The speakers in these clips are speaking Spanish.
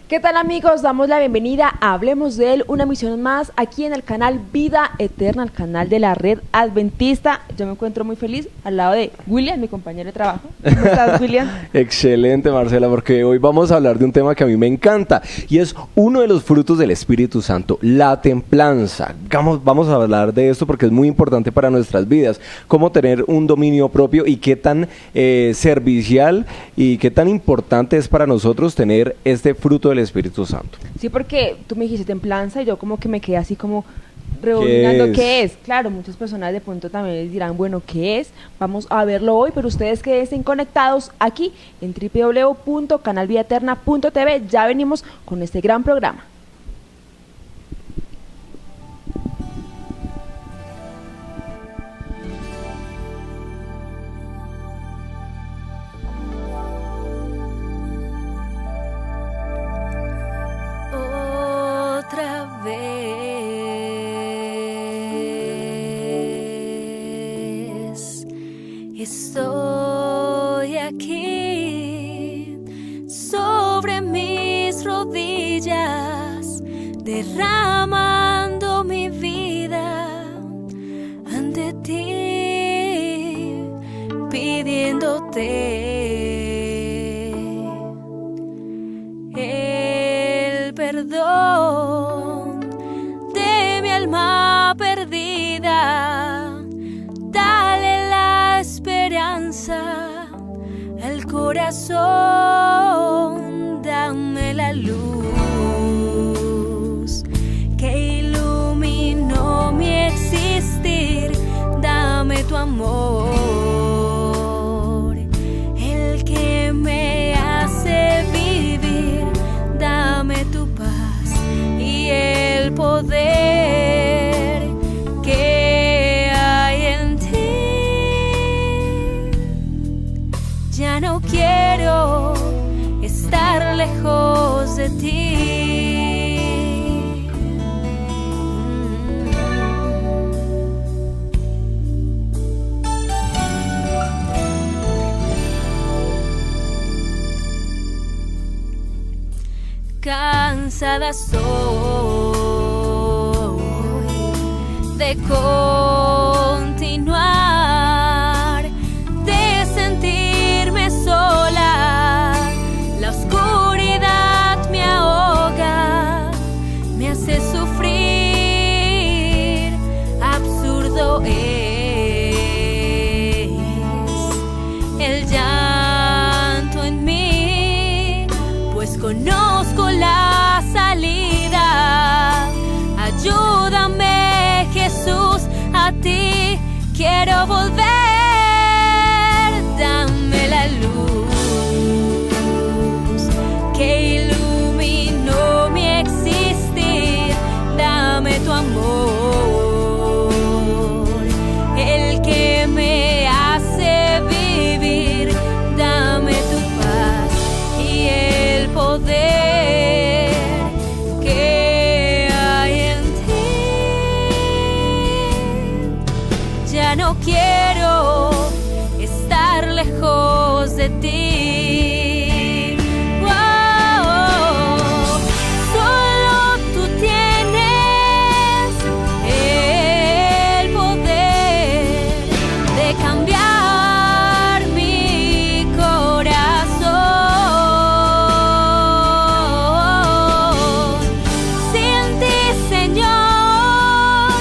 ¿Qué tal, amigos? Damos la bienvenida a Hablemos de Él, una emisión más aquí en el canal Vida Eterna, el canal de la Red Adventista. Yo me encuentro muy feliz al lado de William, mi compañero de trabajo. ¿Cómo estás, William? Excelente, Marcela, porque hoy vamos a hablar de un tema que a mí me encanta y es uno de los frutos del Espíritu Santo, la templanza. Vamos a hablar de esto porque es muy importante para nuestras vidas, cómo tener un dominio propio y qué tan servicial y qué tan importante es para nosotros tener este fruto del Espíritu Santo. Sí, porque tú me dijiste templanza y yo como que me quedé así como rebobinando qué es. Claro, muchas personas de pronto también dirán, bueno, ¿qué es? Vamos a verlo hoy, pero ustedes queden conectados aquí en www.canalvidaeterna.tv. Ya venimos con este gran programa. Estoy aquí sobre mis rodillas, derramando mi vida ante ti, pidiéndote el perdón de mi alma perdida. Dale la esperanza al corazón, dame la luz que iluminó mi existir, dame tu amor, el que me hace vivir, dame tu paz y el poder que hay en ti. Ya no quiero estar lejos de ti. Cansada estoy de continuar, de sentirme sola. La oscuridad me ahoga, me hace sufrir. Absurdo es el llanto en mí, pues conozco la salida. Ayúdame, Jesús, a ti quiero volver. Dame la luz que iluminó mi existir, dame tu amor, el que me hace vivir, dame tu paz y el poder que hay en ti. Ya no quiero estar lejos de ti. Wow, solo tú tienes el poder de cambiar mi corazón. Sin ti, Señor,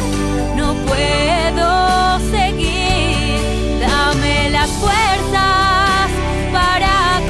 no puedo seguir. Dame las fuerzas para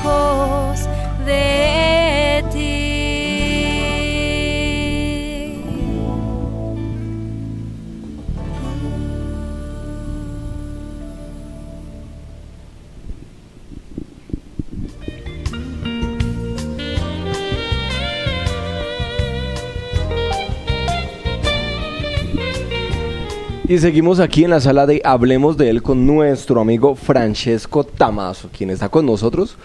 lejos de ti. Y seguimos aquí en la sala de Hablemos de él con nuestro amigo Francesco Tamaso, quien está con nosotros.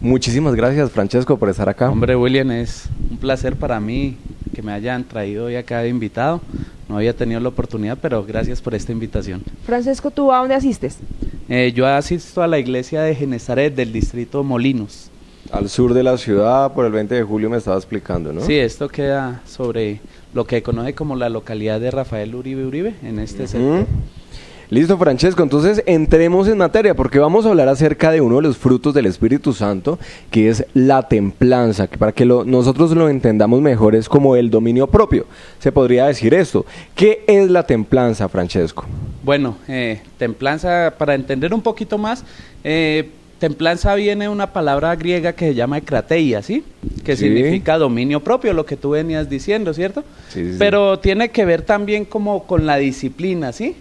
Muchísimas gracias, Francesco, por estar acá. Hombre, William, es un placer para mí que me hayan traído hoy acá de invitado. No había tenido la oportunidad, pero gracias por esta invitación. Francesco, ¿tú a dónde asistes? Yo asisto a la iglesia de Genesaret del distrito Molinos. Al sur de la ciudad, por el 20 de julio me estaba explicando, ¿no? Sí, esto queda sobre lo que conoce como la localidad de Rafael Uribe, en este sector. Listo, Francesco, entonces entremos en materia porque vamos a hablar acerca de uno de los frutos del Espíritu Santo, que es la templanza, que para que nosotros lo entendamos mejor es como el dominio propio, se podría decir esto. ¿Qué es la templanza, Francesco? Bueno, templanza, para entender un poquito más, templanza viene de una palabra griega que se llama krateia, ¿sí? Que significa dominio propio, lo que tú venías diciendo, ¿cierto? Sí. Pero tiene que ver también como con la disciplina, ¿sí?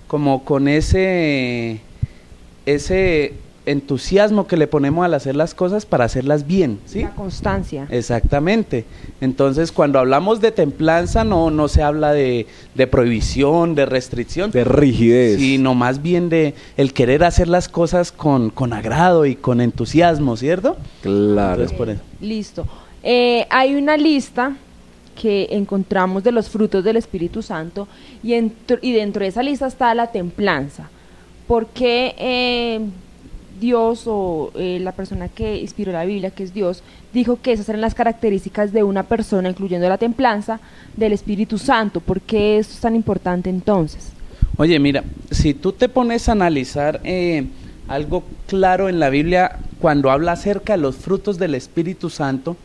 Como con ese entusiasmo que le ponemos al hacer las cosas para hacerlas bien, ¿sí? La constancia. Exactamente. Entonces, cuando hablamos de templanza, no se habla de prohibición, de restricción, de rigidez, sino más bien de el querer hacer las cosas con agrado y con entusiasmo, ¿cierto? Claro. Entonces, por eso. Listo. Hay una lista que encontramos de los frutos del Espíritu Santo y dentro de esa lista está la templanza. ¿Por qué Dios o la persona que inspiró la Biblia, que es Dios, dijo que esas eran las características de una persona, incluyendo la templanza, del Espíritu Santo? ¿Por qué esto es tan importante entonces? Oye, mira, si tú te pones a analizar algo claro en la Biblia, cuando habla acerca de los frutos del Espíritu Santo,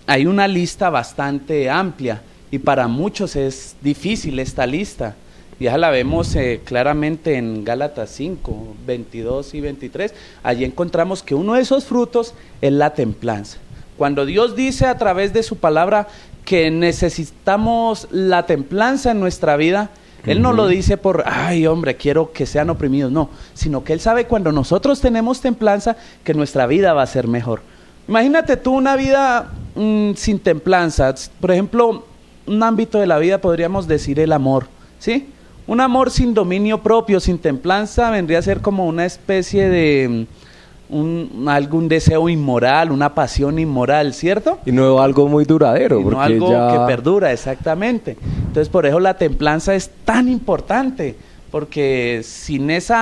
hay una lista bastante amplia y para muchos es difícil esta lista. Ya la vemos claramente en Gálatas 5, 22 y 23. Allí encontramos que uno de esos frutos es la templanza. Cuando Dios dice a través de su palabra que necesitamos la templanza en nuestra vida, Él no lo dice por, ay hombre, quiero que sean oprimidos, no, sino que Él sabe cuando nosotros tenemos templanza que nuestra vida va a ser mejor. Imagínate tú una vida sin templanza, por ejemplo, un ámbito de la vida podríamos decir el amor, ¿sí? Un amor sin dominio propio, sin templanza, vendría a ser como una especie de algún deseo inmoral, una pasión inmoral, ¿cierto? Y no algo muy duradero. Y no algo que perdura, exactamente. Entonces, por eso la templanza es tan importante, porque sin ese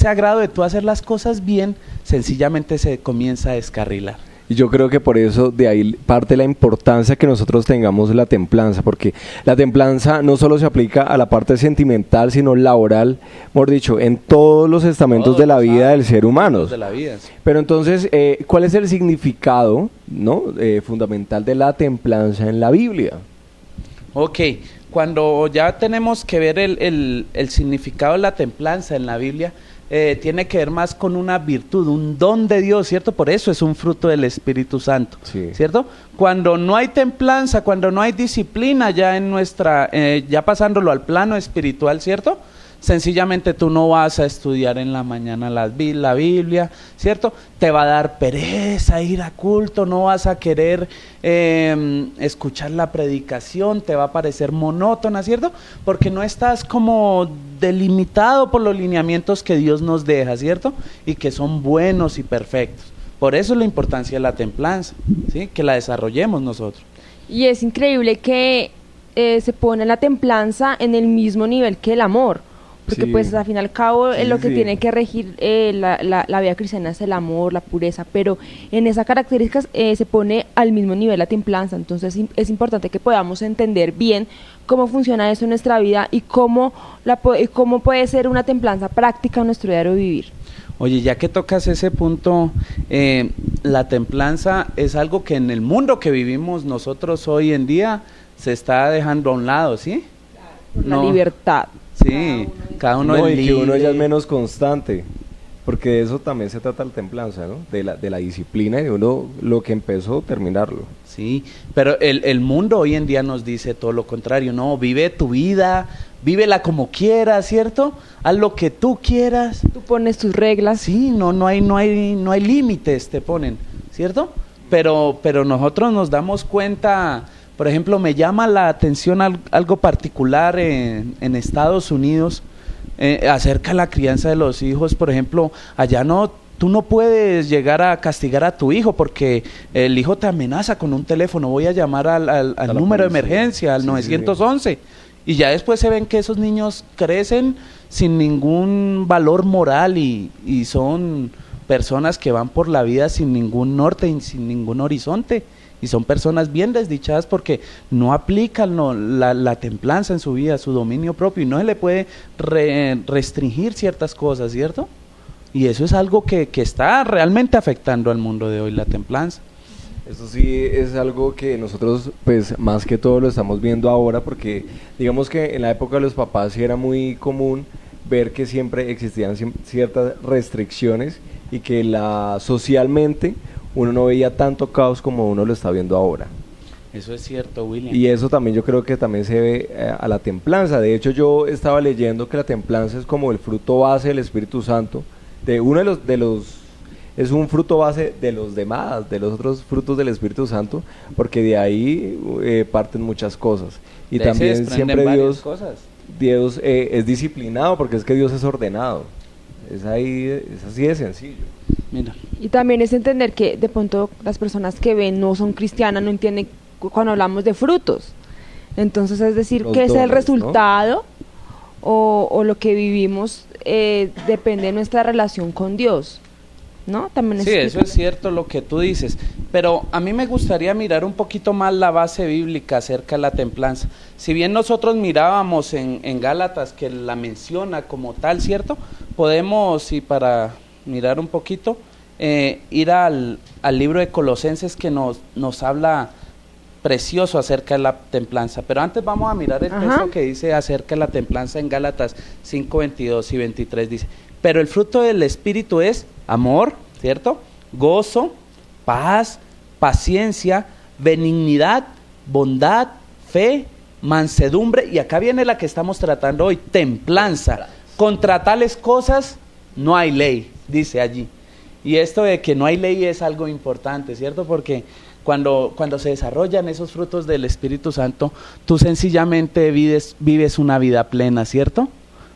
agrado de tú hacer las cosas bien, sencillamente se comienza a descarrilar. Y yo creo que por eso de ahí parte la importancia que nosotros tengamos la templanza, porque la templanza no solo se aplica a la parte sentimental, sino laboral, mejor dicho, en todos los estamentos de la vida del ser humano. De la vida, sí. Pero entonces, ¿cuál es el significado, ¿no? Fundamental de la templanza en la Biblia? Ok, cuando ya tenemos que ver el significado de la templanza en la Biblia, tiene que ver más con una virtud, un don de Dios, ¿cierto? Por eso es un fruto del Espíritu Santo, sí. ¿Cierto? Cuando no hay templanza, cuando no hay disciplina ya en nuestra, ya pasándolo al plano espiritual, ¿cierto? Sencillamente tú no vas a estudiar en la mañana la Biblia, ¿cierto? Te va a dar pereza ir a culto, no vas a querer escuchar la predicación, te va a parecer monótona, ¿cierto? Porque no estás como delimitado por los lineamientos que Dios nos deja, ¿cierto? Y que son buenos y perfectos. Por eso es la importancia de la templanza, ¿sí? Que la desarrollemos nosotros. Y es increíble que se pone la templanza en el mismo nivel que el amor. Porque sí. Pues al fin y al cabo lo que sí. tiene que regir la vida cristiana es el amor, la pureza, pero en esas características se pone al mismo nivel la templanza. Entonces es importante que podamos entender bien cómo funciona eso en nuestra vida y cómo puede ser una templanza práctica en nuestro diario vivir. Oye, ya que tocas ese punto, la templanza es algo que en el mundo que vivimos nosotros hoy en día se está dejando a un lado, ¿sí? La libertad. Sí, cada uno es y libre. que uno ya es menos constante. Porque de eso también se trata la templanza, ¿no? De la disciplina y de uno lo que empezó, terminarlo. Sí, pero el mundo hoy en día nos dice todo lo contrario, no, vive tu vida, vívela como quieras, ¿cierto? Haz lo que tú quieras. Tú pones tus reglas. Sí, no hay límites, te ponen, ¿cierto? Pero nosotros nos damos cuenta, por ejemplo, me llama la atención algo particular en Estados Unidos, acerca de la crianza de los hijos. Por ejemplo, allá tú no puedes llegar a castigar a tu hijo porque el hijo te amenaza con un teléfono, voy a llamar al número de emergencia, al 911, y ya después se ven que esos niños crecen sin ningún valor moral y son personas que van por la vida sin ningún norte y sin ningún horizonte. Y son personas bien desdichadas porque no aplican la templanza en su vida, su dominio propio, y no se le puede restringir ciertas cosas, ¿cierto? Y eso es algo que está realmente afectando al mundo de hoy, la templanza. Eso sí es algo que nosotros, pues, más que todo lo estamos viendo ahora, porque digamos que en la época de los papás sí era muy común ver que siempre existían ciertas restricciones y que socialmente uno no veía tanto caos como uno lo está viendo ahora. Eso es cierto, William. Y eso también yo creo que también se ve a la templanza. De hecho, yo estaba leyendo que la templanza es como el fruto base del Espíritu Santo, es un fruto base de los demás, de los otros frutos del Espíritu Santo, porque de ahí parten muchas cosas. Y de también siempre Dios cosas. Es disciplinado, porque es que Dios es ordenado. Es así de sencillo. Mira. Y también es entender que de pronto las personas que ven no son cristianas, no entienden cuando hablamos de frutos. Entonces, es decir, ¿qué es el resultado, ¿no? o lo que vivimos depende de nuestra relación con Dios, ¿no? También sí, eso es cierto lo que tú dices, pero a mí me gustaría mirar un poquito más la base bíblica acerca de la templanza. Si bien nosotros mirábamos en Gálatas que la menciona como tal, ¿cierto? Podemos, y para mirar un poquito, ir al libro de Colosenses, que nos habla precioso acerca de la templanza. Pero antes vamos a mirar el texto que dice acerca de la templanza en Gálatas 5:22 y 23. Dice: pero el fruto del Espíritu es amor, ¿cierto? Gozo, paz, paciencia, benignidad, bondad, fe, mansedumbre, y acá viene la que estamos tratando hoy, templanza. Contra tales cosas no hay ley, dice allí. Y esto de que no hay ley es algo importante, ¿cierto? Porque cuando se desarrollan esos frutos del Espíritu Santo, tú sencillamente vives una vida plena, ¿cierto?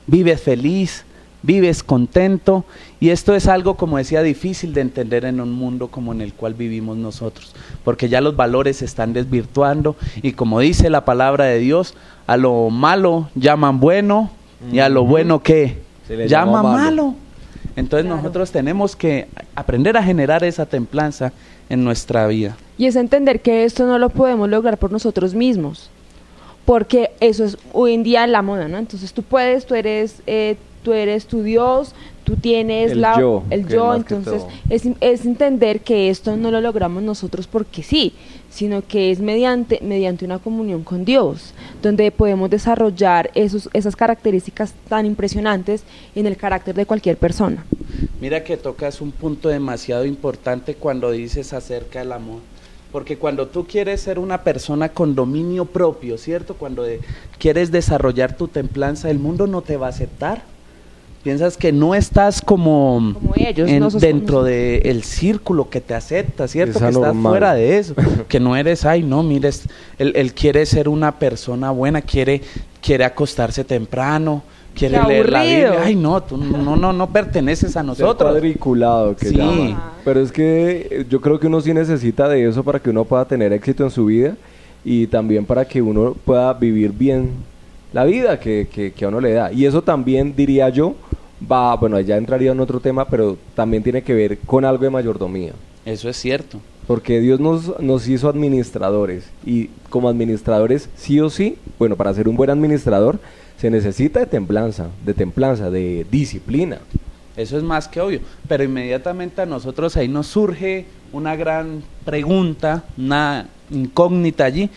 Vives feliz, vives contento, y esto es algo, como decía, difícil de entender en un mundo como en el cual vivimos nosotros, porque ya los valores se están desvirtuando, y como dice la palabra de Dios, a lo malo llaman bueno, y a lo bueno, ¿qué? Se le llama malo. Entonces nosotros tenemos que aprender a generar esa templanza en nuestra vida. Y es entender que esto no lo podemos lograr por nosotros mismos, porque eso es hoy en día la moda, ¿no? Entonces tú eres tu Dios, tú tienes el yo, entonces es entender que esto no lo logramos nosotros porque sí, sino que es mediante una comunión con Dios, donde podemos desarrollar esas características tan impresionantes en el carácter de cualquier persona. Mira que tocas un punto demasiado importante cuando dices acerca del amor, porque cuando tú quieres ser una persona con dominio propio, ¿cierto? Cuando quieres desarrollar tu templanza, el mundo no te va a aceptar. Piensas que no estás como ellos, dentro del círculo que te acepta, ¿cierto? Que estás fuera de eso, que no eres, mires, él quiere ser una persona buena, quiere acostarse temprano, quiere leer la Biblia. Tú no perteneces a nosotros. Ser cuadriculado, que llaman. Pero es que yo creo que uno sí necesita de eso para que uno pueda tener éxito en su vida y también para que uno pueda vivir bien la vida que a uno le da. Y eso también, diría yo, ya entraría en otro tema, pero también tiene que ver con algo de mayordomía. Eso es cierto. Porque Dios nos hizo administradores, y como administradores, sí o sí, para ser un buen administrador, se necesita de templanza, de disciplina. Eso es más que obvio, pero inmediatamente a nosotros ahí nos surge una gran pregunta, una incógnita allí.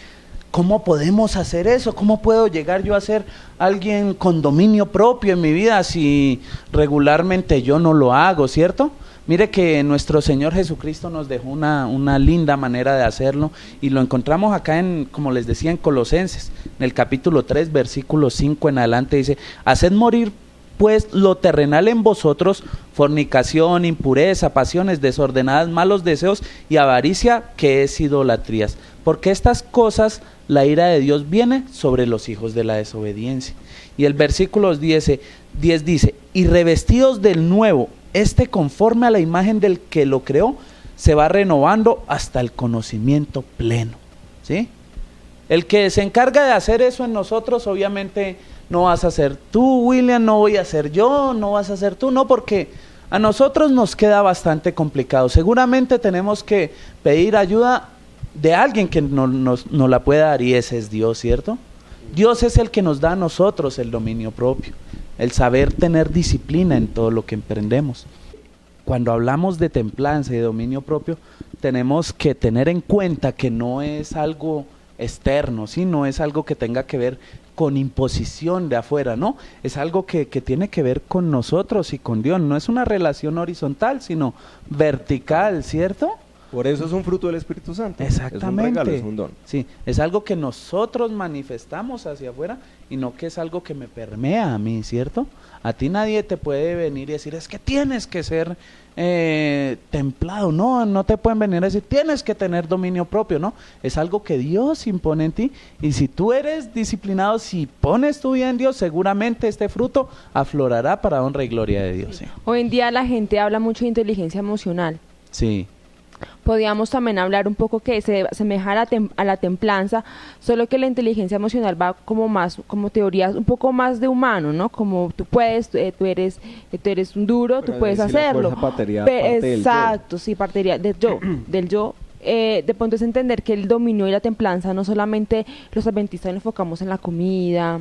¿cómo podemos hacer eso? ¿Cómo puedo llegar yo a ser alguien con dominio propio en mi vida si regularmente yo no lo hago, ¿cierto? Mire que nuestro Señor Jesucristo nos dejó una linda manera de hacerlo y lo encontramos acá como les decía, en Colosenses, en el capítulo 3, versículo 5 en adelante, dice: haced morir pues lo terrenal en vosotros, fornicación, impureza, pasiones desordenadas, malos deseos y avaricia, que es idolatrías. Porque estas cosas la ira de Dios viene sobre los hijos de la desobediencia. Y el versículo 10 dice: y revestidos del nuevo, conforme a la imagen del que lo creó, se va renovando hasta el conocimiento pleno. ¿Sí? El que se encarga de hacer eso en nosotros, obviamente no vas a ser tú, William, no voy a ser yo, no vas a ser tú, no, porque a nosotros nos queda bastante complicado. Seguramente tenemos que pedir ayuda de alguien que nos la pueda dar, y ese es Dios, ¿cierto? Dios es el que nos da a nosotros el dominio propio, el saber tener disciplina en todo lo que emprendemos. Cuando hablamos de templanza y de dominio propio, tenemos que tener en cuenta que no es algo externo, ¿sí? No es algo que tenga que ver con imposición de afuera, ¿no? Es algo que tiene que ver con nosotros y con Dios. No es una relación horizontal, sino vertical, ¿cierto? Por eso es un fruto del Espíritu Santo. Exactamente. Es un regalo, es un don. Sí, es algo que nosotros manifestamos hacia afuera y no que es algo que me permea a mí, ¿cierto? A ti nadie te puede venir y decir, es que tienes que ser templado. No te pueden venir a decir, tienes que tener dominio propio, ¿no? Es algo que Dios impone en ti, y si tú eres disciplinado, si pones tu vida en Dios, seguramente este fruto aflorará para honra y gloria de Dios. ¿Sí? Hoy en día la gente habla mucho de inteligencia emocional. Sí. Podríamos también hablar un poco que se asemeja a la templanza, solo que la inteligencia emocional va como teorías un poco más de humano, ¿no? Como tú puedes, tú eres un duro, pero tú puedes hacerlo. Exacto, sí, partiría del yo. De pronto es entender que el dominio y la templanza no solamente los adventistas nos enfocamos en la comida,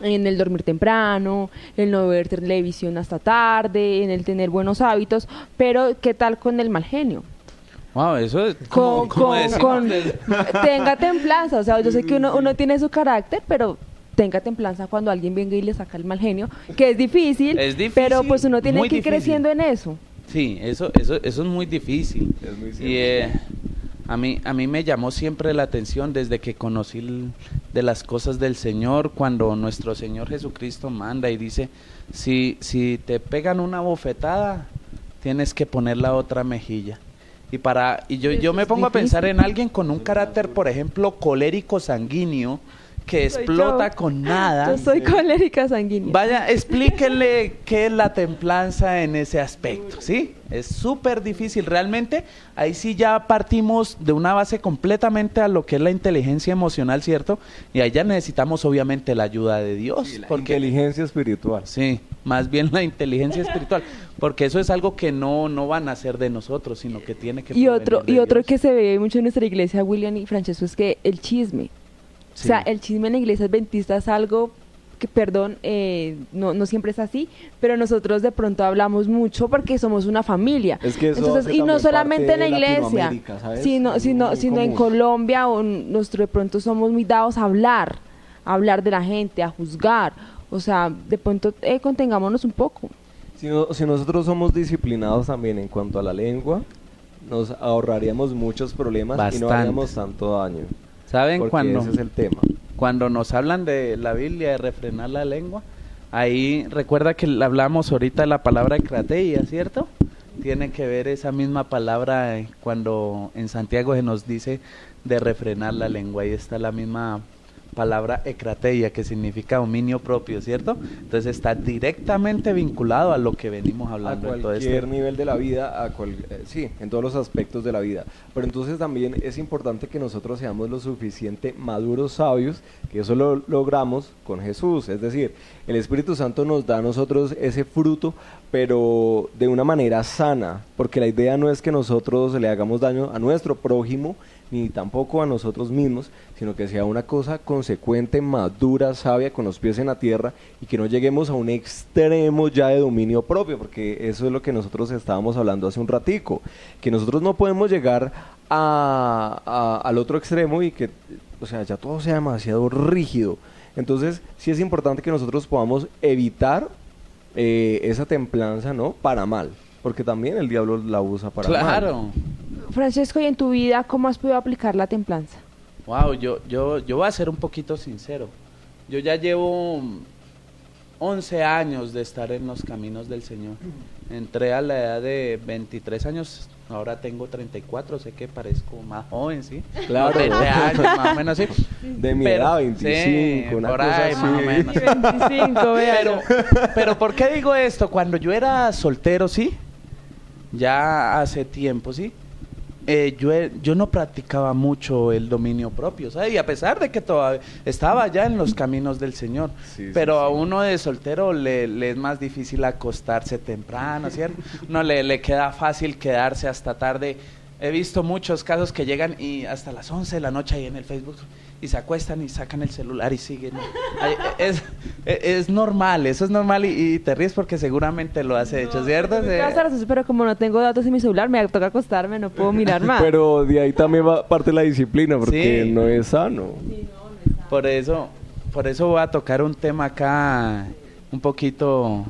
en el dormir temprano, el no ver televisión hasta tarde, en el tener buenos hábitos, pero ¿qué tal con el mal genio? Wow, eso es tenga templanza, o sea, yo sé que uno tiene su carácter, pero tenga templanza cuando alguien venga y le saca el mal genio, que es difícil, pero pues uno tiene que ir creciendo en eso. Sí, eso es muy difícil. Es muy y a mí me llamó siempre la atención desde que conocí de las cosas del Señor, cuando nuestro Señor Jesucristo manda y dice, si te pegan una bofetada, tienes que poner la otra mejilla. Y yo me pongo a pensar en alguien con un carácter, por ejemplo, colérico sanguíneo, que explota con nada. Yo soy colérica sanguínea. Vaya, explíquenle qué es la templanza en ese aspecto, ¿sí? Es súper difícil, realmente, ahí sí ya partimos de una base completamente a lo que es la inteligencia emocional, ¿cierto? Y ahí ya necesitamos obviamente la ayuda de Dios. Sí, la inteligencia espiritual. Sí, más bien la inteligencia espiritual, porque eso es algo que no van a hacer de nosotros, sino que tiene que y otro Dios. Que se ve mucho en nuestra iglesia, William y Francesco, es que el chisme. Sí. O sea, el chisme en la iglesia adventista es algo que, perdón, no siempre es así, pero nosotros de pronto hablamos mucho porque somos una familia. Es que eso entonces, y no solamente en la iglesia, sino en Colombia, o nosotros de pronto somos muy dados a hablar de la gente, a juzgar. O sea, de pronto contengámonos un poco. Si nosotros somos disciplinados también en cuanto a la lengua, nos ahorraríamos muchos problemas. Bastante. Y no haríamos tanto daño. ¿Saben porque ese es el tema? Cuando nos hablan de la Biblia, de refrenar la lengua, ahí recuerda que hablamos ahorita de la palabra ekrateia, ¿cierto? Tiene que ver esa misma palabra cuando en Santiago se nos dice de refrenar la lengua. Ahí está la misma palabra ekrateia, que significa dominio propio, ¿cierto? Entonces está directamente vinculado a lo que venimos hablando. A cualquier nivel de la vida, sí, en todos los aspectos de la vida. Pero entonces también es importante que nosotros seamos lo suficiente maduros, sabios, que eso lo logramos con Jesús. Es decir, el Espíritu Santo nos da a nosotros ese fruto, pero de una manera sana, porque la idea no es que nosotros le hagamos daño a nuestro prójimo, ni tampoco a nosotros mismos, sino que sea una cosa consecuente, madura, sabia, con los pies en la tierra, y que no lleguemos a un extremo ya de dominio propio, porque eso es lo que nosotros estábamos hablando hace un ratico, que nosotros no podemos llegar al otro extremo y que, o sea, ya todo sea demasiado rígido. Entonces, sí es importante que nosotros podamos evitar esa templanza, ¿no? Para mal, porque también el diablo la usa para mal. Claro. Francesco, ¿y en tu vida cómo has podido aplicar la templanza? Wow, yo voy a ser un poquito sincero. Yo ya llevo 11 años de estar en los caminos del Señor. Entré a la edad de 23 años, ahora tengo 34, sé que parezco más joven, ¿sí? Claro. 20 años, más o menos, sí. De mi edad, 25, sí, una por cosa ahí, así. más o menos. 25, véalo. Pero ¿por qué digo esto? Cuando yo era soltero, ¿sí? Ya hace tiempo, ¿sí? Yo no practicaba mucho el dominio propio, ¿sabes? Y a pesar de que todavía estaba ya en los caminos del Señor, Sí, pero sí, a sí. uno de soltero le es más difícil acostarse temprano, ¿cierto? No le queda fácil quedarse hasta tarde. He visto muchos casos que llegan y hasta las 11 de la noche ahí en el Facebook y se acuestan y sacan el celular y siguen. Es normal, eso es normal y te ríes porque seguramente lo has hecho, ¿cierto? Me quedo hasta las 11, pero como no tengo datos en mi celular, me toca acostarme, no puedo mirar más. Pero de ahí también va parte de la disciplina, porque Sí. no es sano. Por eso voy a tocar un tema acá un poquito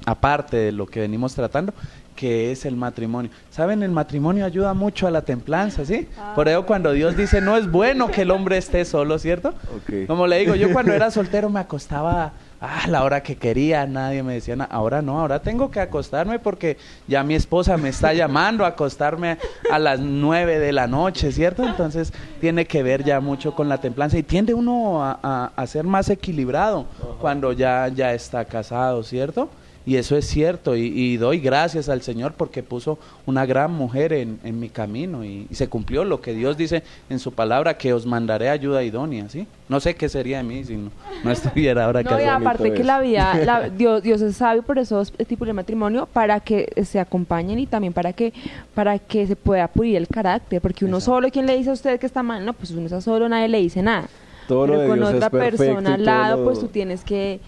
aparte de lo que venimos tratando, que es el matrimonio. ¿Saben? El matrimonio ayuda mucho a la templanza, ¿sí? Por eso cuando Dios dice, no es bueno que el hombre esté solo, ¿cierto? Ok. Como le digo, yo cuando era soltero me acostaba a la hora que quería, nadie me decía nada. Ahora no, ahora tengo que acostarme porque ya mi esposa me está llamando a acostarme a las 9 de la noche, ¿cierto? Entonces tiene que ver ya mucho con la templanza y tiende uno a ser más equilibrado cuando ya está casado, ¿cierto? Y eso es cierto, y doy gracias al Señor porque puso una gran mujer en mi camino y se cumplió lo que Dios dice en su palabra, que os mandaré ayuda idónea, ¿sí? No sé qué sería de mí si no estuviera ahora No, y casado. aparte bonito que es. la vida, Dios es sabio, por eso tipo de matrimonio, para que se acompañen y también para que se pueda pulir el carácter, porque uno Exacto. solo, ¿quién le dice a usted que está mal? No, pues uno está solo, nadie le dice nada. Todo lo Pero de con Dios es otra perfecto persona y al todo lado, lo- pues tú tienes que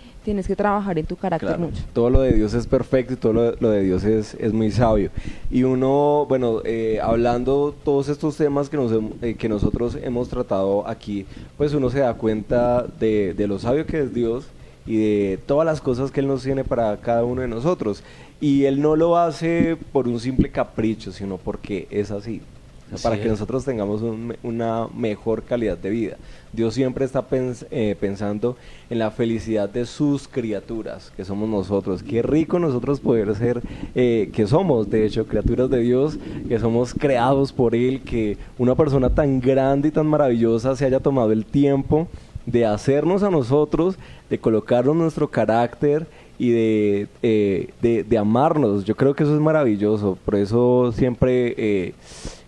trabajar en tu carácter Claro, mucho. todo lo de Dios es perfecto y todo lo de Dios es muy sabio. Y uno, bueno, hablando todos estos temas que nosotros hemos tratado aquí, pues uno se da cuenta de lo sabio que es Dios y de todas las cosas que Él nos tiene para cada uno de nosotros. Y Él no lo hace por un simple capricho, sino porque es así. O sea, para Así que es. nosotros tengamos una mejor calidad de vida. Dios siempre está pensando en la felicidad de sus criaturas, que somos nosotros. Qué rico nosotros poder ser, que somos, de hecho, criaturas de Dios, que somos creados por Él, que una persona tan grande y tan maravillosa se haya tomado el tiempo de hacernos a nosotros, de colocarnos nuestro carácter y de amarnos. Yo creo que eso es maravilloso. Por eso siempre...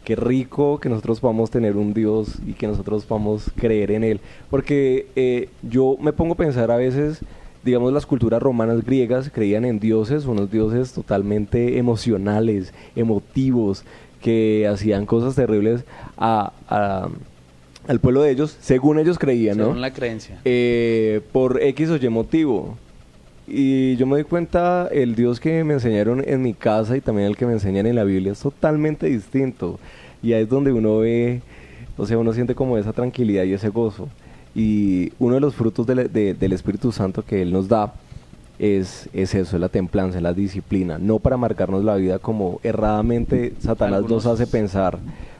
qué rico que nosotros podamos tener un Dios y que nosotros podamos creer en Él. Porque yo me pongo a pensar a veces, digamos, las culturas romanas griegas creían en dioses, unos dioses totalmente emocionales, emotivos, que hacían cosas terribles al pueblo de ellos, según ellos creían, ¿no? Según la creencia. Por X o Y motivo. Y yo me doy cuenta, el Dios que me enseñaron en mi casa y también el que me enseñan en la Biblia es totalmente distinto. Y ahí es donde uno ve, o sea, uno siente como esa tranquilidad y ese gozo. Y uno de los frutos del Espíritu Santo que Él nos da es eso, es la templanza, es la disciplina. No para marcarnos la vida como erradamente Satanás Algunos- nos hace pensar,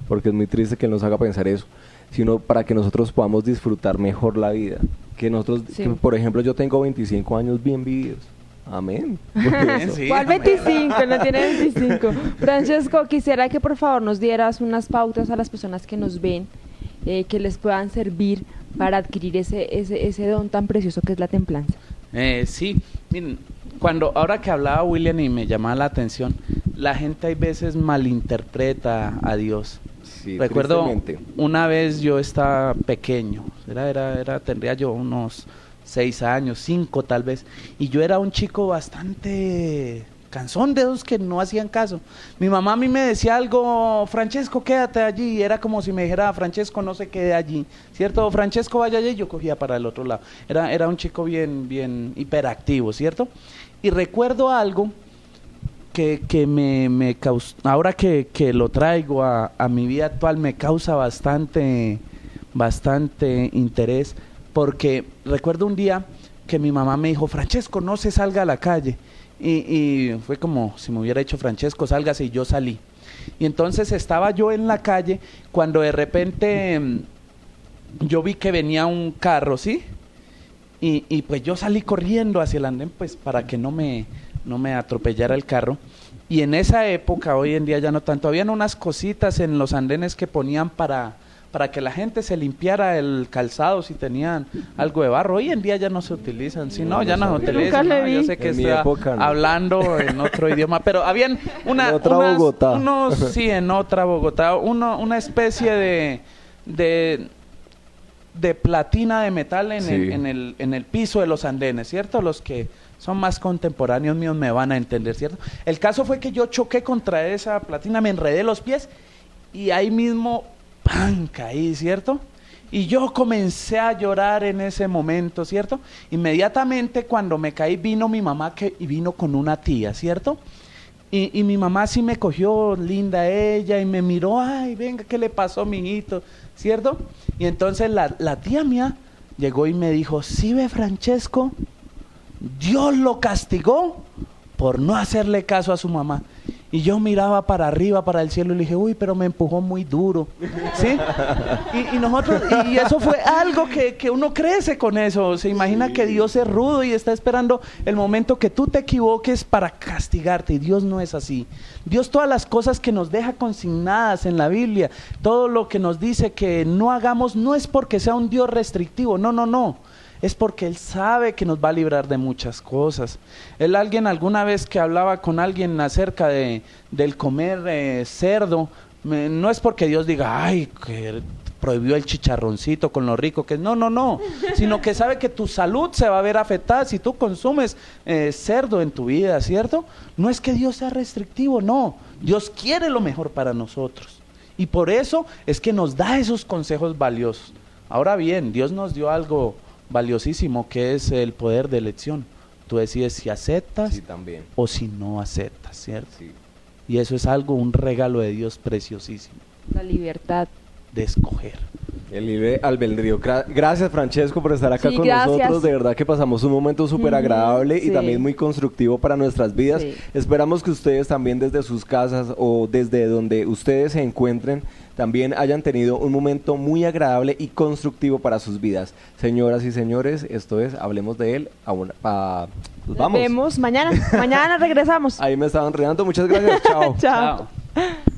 porque es muy triste que Él nos haga pensar eso, sino para que nosotros podamos disfrutar mejor la vida. Que nosotros, Sí. que, por ejemplo, yo tengo 25 años bien vividos. Amén. Sí, ¿Cuál amén. 25? No tiene 25. Francesco, quisiera que por favor nos dieras unas pautas a las personas que nos ven, que les puedan servir para adquirir ese don tan precioso que es la templanza. Sí, miren, ahora que hablaba William y me llamaba la atención, la gente hay veces malinterpreta a Dios. Sí, Recuerdo tristemente. una vez yo estaba pequeño, tendría yo unos 6 años, 5 tal vez, y yo era un chico bastante cansón de esos que no hacían caso. Mi mamá a mí me decía algo, Francesco, quédate allí, y era como si me dijera, Francesco, no se quede allí, ¿cierto? Francesco, vaya allí, y yo cogía para el otro lado. Era un chico bien hiperactivo, ¿cierto? Y recuerdo algo ahora que lo traigo a mi vida actual, me causa bastante interés, porque recuerdo un día que mi mamá me dijo, Francesco, no se salga a la calle, y fue como si me hubiera dicho, Francesco, sálgase, y yo salí. Y entonces estaba yo en la calle cuando de repente yo vi que venía un carro, ¿sí? Y pues yo salí corriendo hacia el andén, pues para que no me atropellara el carro. Y en esa época, hoy en día ya no tanto, habían unas cositas en los andenes que ponían para que la gente se limpiara el calzado si tenían algo de barro. Hoy en día ya no se utilizan, si no, ya no se utilizan. Nunca le vi. Yo sé que En mi está época, no. hablando en otro idioma, pero habían En otra Bogotá. sí, en otra Bogotá, una especie de platina de metal Sí. en el piso de los andenes, ¿cierto? Los que son más contemporáneos míos me van a entender, ¿cierto? El caso fue que yo choqué contra esa platina, me enredé los pies y ahí mismo, ¡pam!, caí, ¿cierto? Y yo comencé a llorar en ese momento, ¿cierto? Inmediatamente cuando me caí vino mi mamá y vino con una tía, ¿cierto? Y mi mamá sí me cogió, linda ella, y me miró, ay, venga, ¿qué le pasó, mijito? ¿Cierto? Y entonces la tía mía llegó y me dijo, ¿sí ve, Francesco? Dios lo castigó por no hacerle caso a su mamá. Y yo miraba para arriba, para el cielo, y le dije, uy, pero me empujó muy duro, ¿sí? Y eso fue algo que uno crece con eso. Se imagina que Dios es rudo y está esperando el momento que tú te equivoques para castigarte. Y Dios no es así. Dios, todas las cosas que nos deja consignadas en la Biblia, todo lo que nos dice que no hagamos, no es porque sea un Dios restrictivo, no. Es porque Él sabe que nos va a librar de muchas cosas. Alguna vez que hablaba con alguien acerca del comer cerdo, no es porque Dios diga, ay, que prohibió el chicharroncito con lo rico que es. No, sino que sabe que tu salud se va a ver afectada si tú consumes cerdo en tu vida, ¿cierto? No es que Dios sea restrictivo, no. Dios quiere lo mejor para nosotros. Y por eso es que nos da esos consejos valiosos. Ahora bien, Dios nos dio algo valiosísimo, que es el poder de elección. Tú decides si aceptas Sí, también. o si no aceptas, ¿cierto? Sí. Y eso es un regalo de Dios preciosísimo, La libertad. de escoger. El libre albedrío. Gracias, Francesco, por estar acá Sí, con gracias. nosotros. De verdad que pasamos un momento súper agradable y sí. también muy constructivo para nuestras vidas. Sí. Esperamos que ustedes también desde sus casas o desde donde ustedes se encuentren también hayan tenido un momento muy agradable y constructivo para sus vidas. Señoras y señores, esto es Hablemos de Él. Pues Nos vamos. vemos mañana. Mañana regresamos. Ahí me estaban enredando. Muchas gracias. Chao. Chao. Chao.